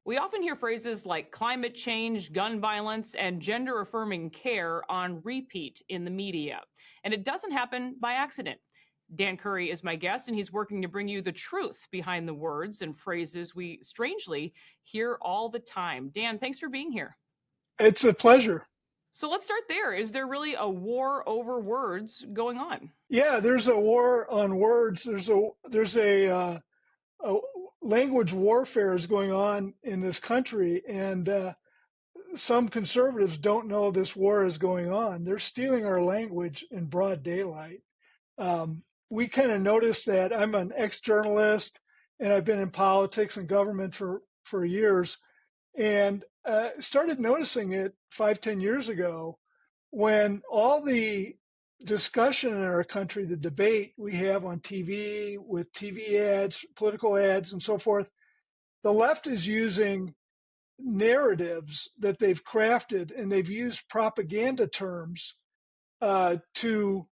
We often hear phrases like climate change, gun violence, and gender affirming care on repeat in the media. And it doesn't happen by accident. Dan Curry is my guest, and he's working to bring you the truth behind the words and phrases we strangely hear all the time. Dan, thanks for being here. It's a pleasure. So let's start there. Is there really a war over words going on? Yeah, there's a war on words. There's a language warfare is going on in this country, and some conservatives don't know this war is going on. They're stealing our language in broad daylight. We kind of noticed that. I'm an ex-journalist, and I've been in politics and government for years, and started noticing it 5, 10 years ago when all the discussion in our country, the debate we have on TV with TV ads, political ads, and so forth, the left is using narratives that they've crafted, and they've used propaganda terms to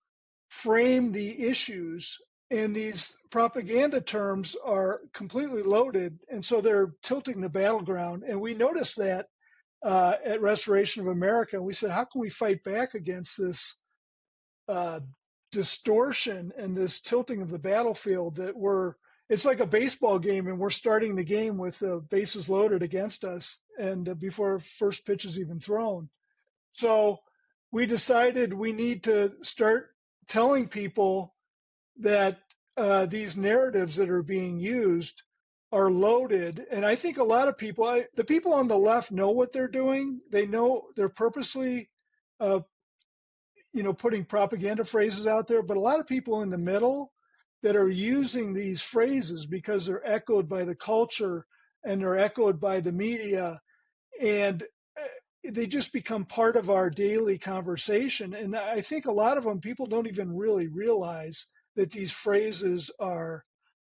frame the issues. And these propaganda terms are completely loaded, and so they're tilting the battleground. And we noticed that at Restoration of America. We said, how can we fight back against this distortion and this tilting of the battlefield it's like a baseball game, and we're starting the game with the bases loaded against us and before first pitch is even thrown. So we decided we need to start telling people that these narratives that are being used are loaded. And I think a lot of people, the people on the left know what they're doing. They know they're purposely putting propaganda phrases out there, but a lot of people in the middle that are using these phrases because they're echoed by the culture and they're echoed by the media, and they just become part of our daily conversation. And I think a lot of them, people don't even really realize that these phrases are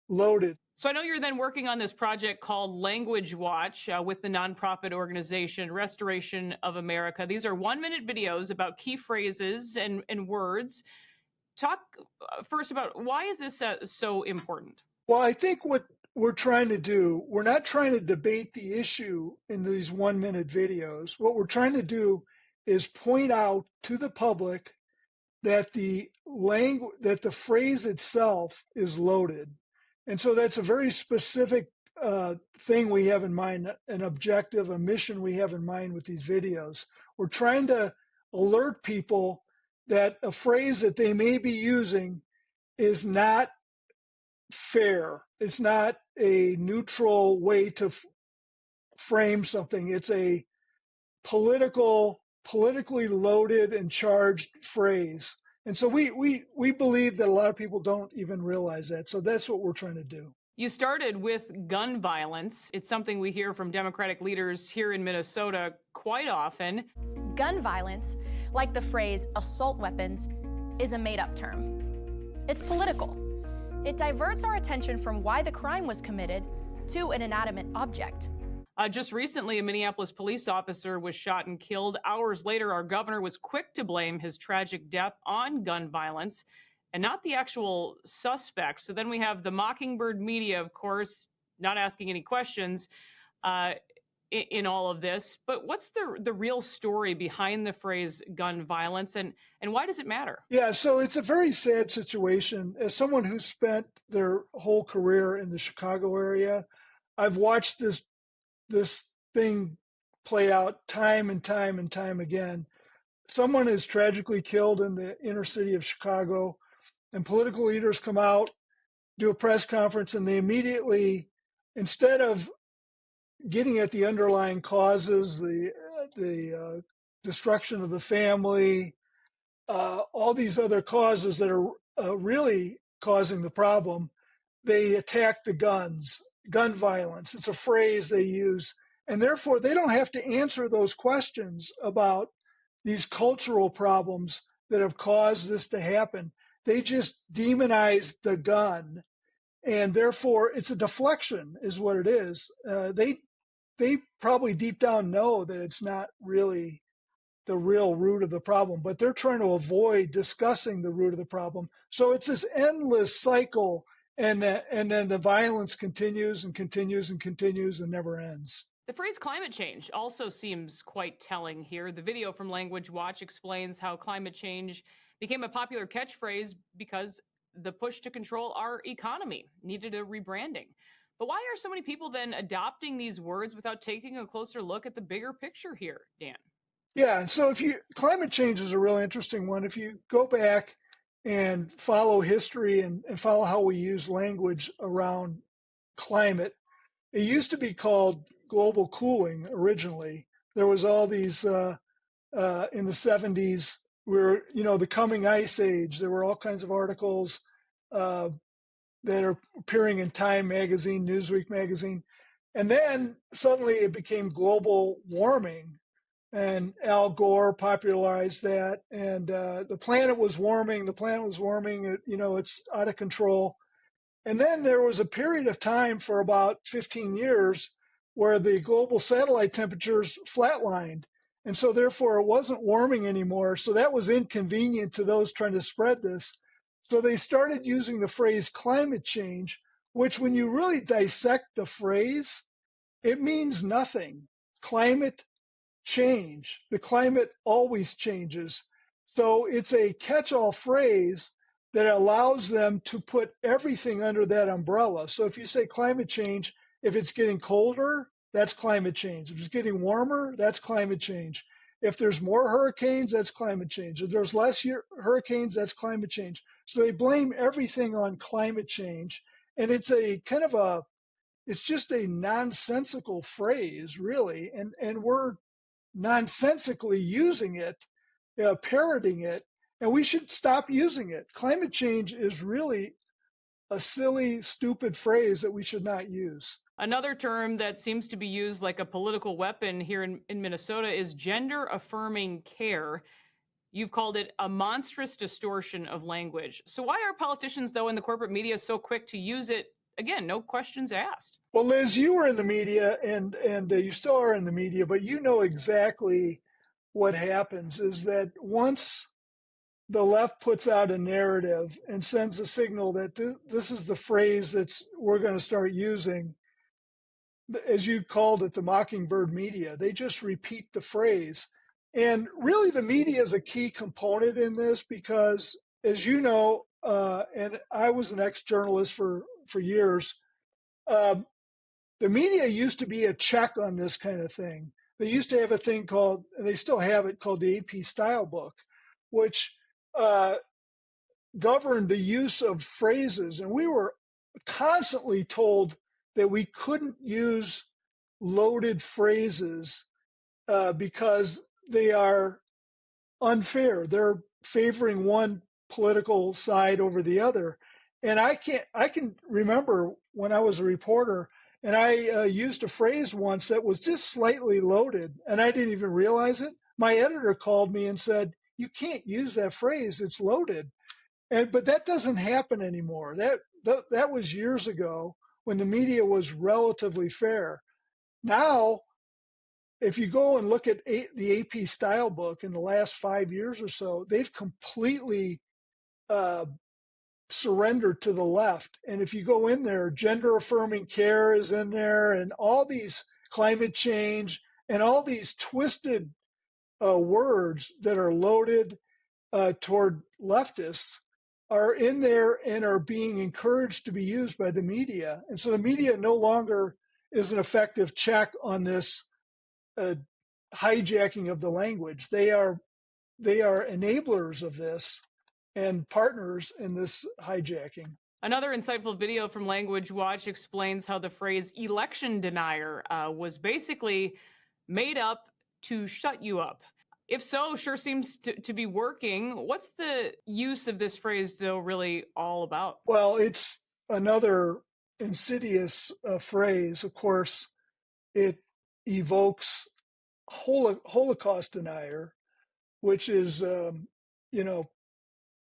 loaded. So I know you're then working on this project called Language Watch with the nonprofit organization Restoration of America. These are 1-minute videos about key phrases and words. Talk first about why is this so important? Well, I think what we're trying to do, we're not trying to debate the issue in these 1-minute videos. What we're trying to do is point out to the public that the phrase itself is loaded. And so that's a very specific thing we have in mind, an objective, a mission we have in mind with these videos. We're trying to alert people that a phrase that they may be using is not fair. It's not a neutral way to frame something. It's a politically loaded and charged phrase. And so we believe that a lot of people don't even realize that. So that's what we're trying to do. You started with gun violence. It's something we hear from Democratic leaders here in Minnesota quite often. Gun violence, like the phrase assault weapons, is a made-up term. It's political. It diverts our attention from why the crime was committed to an inanimate object. Just recently, a Minneapolis police officer was shot and killed. Hours later, our governor was quick to blame his tragic death on gun violence and not the actual suspect. So then we have the Mockingbird media, of course, not asking any questions in all of this. But what's the real story behind the phrase gun violence, and why does it matter? Yeah, so it's a very sad situation. As someone who spent their whole career in the Chicago area, I've watched this thing play out time and time and time again. Someone is tragically killed in the inner city of Chicago, and political leaders come out, do a press conference, and they immediately, instead of getting at the underlying causes, the destruction of the family, all these other causes that are really causing the problem, they attack the gun violence. It's a phrase they use. And therefore, they don't have to answer those questions about these cultural problems that have caused this to happen. They just demonize the gun. And therefore, it's a deflection is what it is. They probably deep down know that it's not really the real root of the problem, but they're trying to avoid discussing the root of the problem. So it's this endless cycle. and then the violence continues and continues and continues and never ends. The phrase climate change also seems quite telling here. The video from Language Watch explains how climate change became a popular catchphrase because the push to control our economy needed a rebranding. But why are so many people then adopting these words without taking a closer look at the bigger picture here, Dan? Yeah, so climate change is a really interesting one. If you go back and follow history and follow how we use language around climate, it used to be called global cooling originally. There was all these in the 70s, where, the coming ice age. There were all kinds of articles that are appearing in Time magazine, Newsweek magazine. And then suddenly it became global warming. And Al Gore popularized that. And the planet was warming. It's out of control. And then there was a period of time for about 15 years where the global satellite temperatures flatlined. And so therefore it wasn't warming anymore. So that was inconvenient to those trying to spread this. So they started using the phrase climate change, which when you really dissect the phrase, it means nothing. Climate change. The climate always changes. So it's a catch-all phrase that allows them to put everything under that umbrella. So if you say climate change, if it's getting colder, that's climate change. If it's getting warmer, that's climate change. If there's more hurricanes, that's climate change. If there's less hurricanes, that's climate change. So they blame everything on climate change. And it's it's just a nonsensical phrase, really. And we're nonsensically using it, parroting it, and we should stop using it. Climate change is really a silly, stupid phrase that we should not use. Another term that seems to be used like a political weapon here in Minnesota is gender affirming care. You've called it a monstrous distortion of language. So why are politicians, though, in the corporate media so quick to use it? Again, no questions asked. Well, Liz, you were in the media and you still are in the media, but you know exactly what happens is that once the left puts out a narrative and sends a signal that this is the phrase we're going to start using, as you called it, the mockingbird media, they just repeat the phrase. And really the media is a key component in this because, as you know, and I was an ex-journalist for years, the media used to be a check on this kind of thing. They used to have a thing called, and they still have it, called the AP Style Book, which governed the use of phrases. And we were constantly told that we couldn't use loaded phrases because they are unfair. They're favoring one political side over the other. And I can remember when I was a reporter and I used a phrase once that was just slightly loaded and I didn't even realize it. My editor called me and said, "You can't use that phrase, it's loaded." But that doesn't happen anymore. That was years ago when the media was relatively fair. Now, if you go and look at the AP Style Book in the last 5 years or so, they've completely surrendered to the left. And if you go in there, gender affirming care is in there, and all these climate change and all these twisted words that are loaded toward leftists are in there and are being encouraged to be used by the media. And so the media no longer is an effective check on this hijacking of the language. They are enablers of this and partners in this hijacking. Another insightful video from Language Watch explains how the phrase election denier was basically made up to shut you up. If so, sure seems to be working. What's the use of this phrase, though, really all about? Well, it's another insidious phrase. Of course, it evokes Holocaust denier, which is,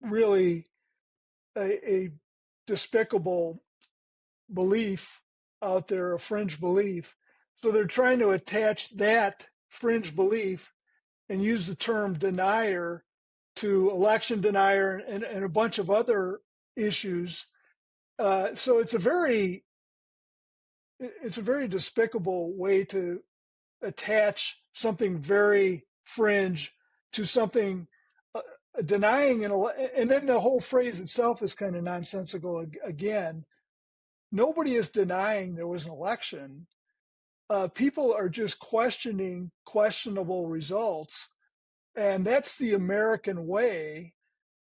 really a despicable belief out there, a fringe belief. So they're trying to attach that fringe belief and use the term denier to election denier and a bunch of other issues. So it's a very despicable way to attach something very fringe to something, denying and then the whole phrase itself is kind of nonsensical. Again, nobody is denying there was an election. People are just questioning questionable results, and that's the American way,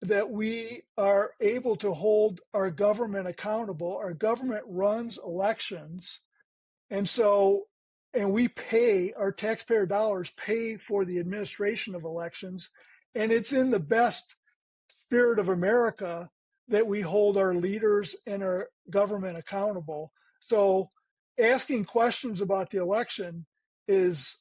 that we are able to hold our government accountable. Our government runs elections, and we pay, our taxpayer dollars pay for the administration of elections. And it's in the best spirit of America that we hold our leaders and our government accountable. So asking questions about the election is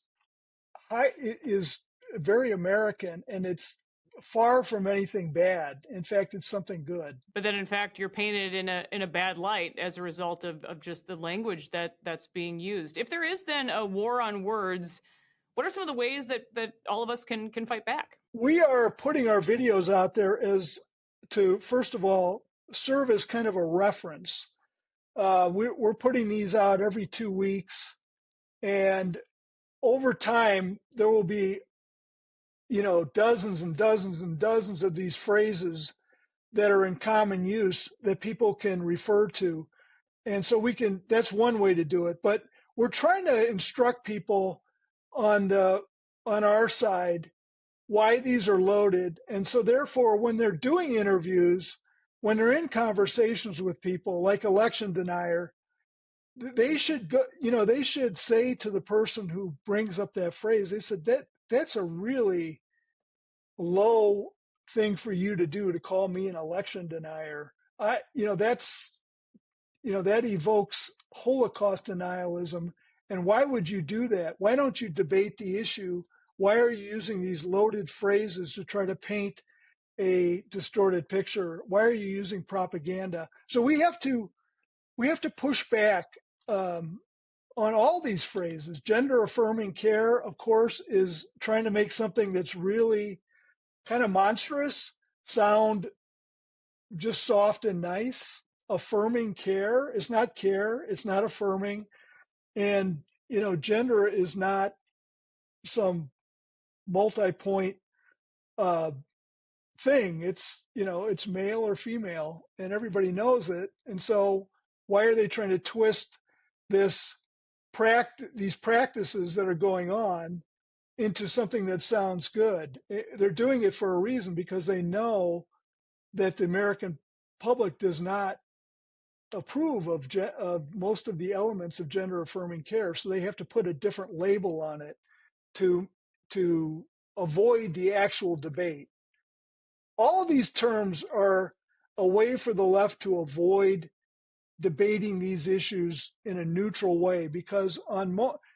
very American, and it's far from anything bad. In fact, it's something good. But then, in fact, you're painted in a bad light as a result of just the language that's being used. If there is then a war on words, what are some of the ways that all of us can fight back? We are putting our videos out there as to, first of all, serve as kind of a reference. We're putting these out every 2 weeks, and over time there will be, dozens and dozens and dozens of these phrases that are in common use that people can refer to. And so that's one way to do it. But we're trying to instruct people on our side why these are loaded. And so therefore, when they're doing interviews, when they're in conversations with people like election denier, they should go, they should say to the person who brings up that phrase, they said, that's a really low thing for you to do, to call me an election denier. That evokes Holocaust denialism. And why would you do that? Why don't you debate the issue? Why are you using these loaded phrases to try to paint a distorted picture? Why are you using propaganda? So we have to push back on all these phrases. Gender affirming care, of course, is trying to make something that's really kind of monstrous sound just soft and nice. Affirming care is not care. It's not affirming. And, gender is not some multi-point thing. It's, it's male or female, and everybody knows it. And so why are they trying to twist these practices that are going on into something that sounds good? They're doing it for a reason, because they know that the American public does not approve of most of the elements of gender affirming care. So they have to put a different label on it to avoid the actual debate. All of these terms are a way for the left to avoid debating these issues in a neutral way, because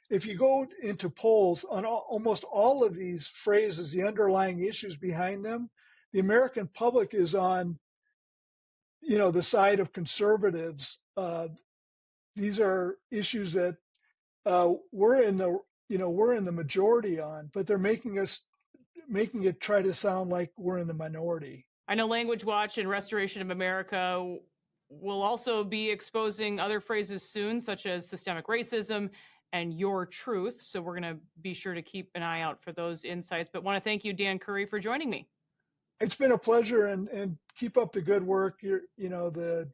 if you go into polls on almost all of these phrases, the underlying issues behind them, the American public is on, the side of conservatives. These are issues that we're in the majority on, but they're making it try to sound like we're in the minority. I know Language Watch and Restoration of America will also be exposing other phrases soon, such as systemic racism and your truth. So we're going to be sure to keep an eye out for those insights. But want to thank you, Dan Curry, for joining me. It's been a pleasure, and keep up the good work. The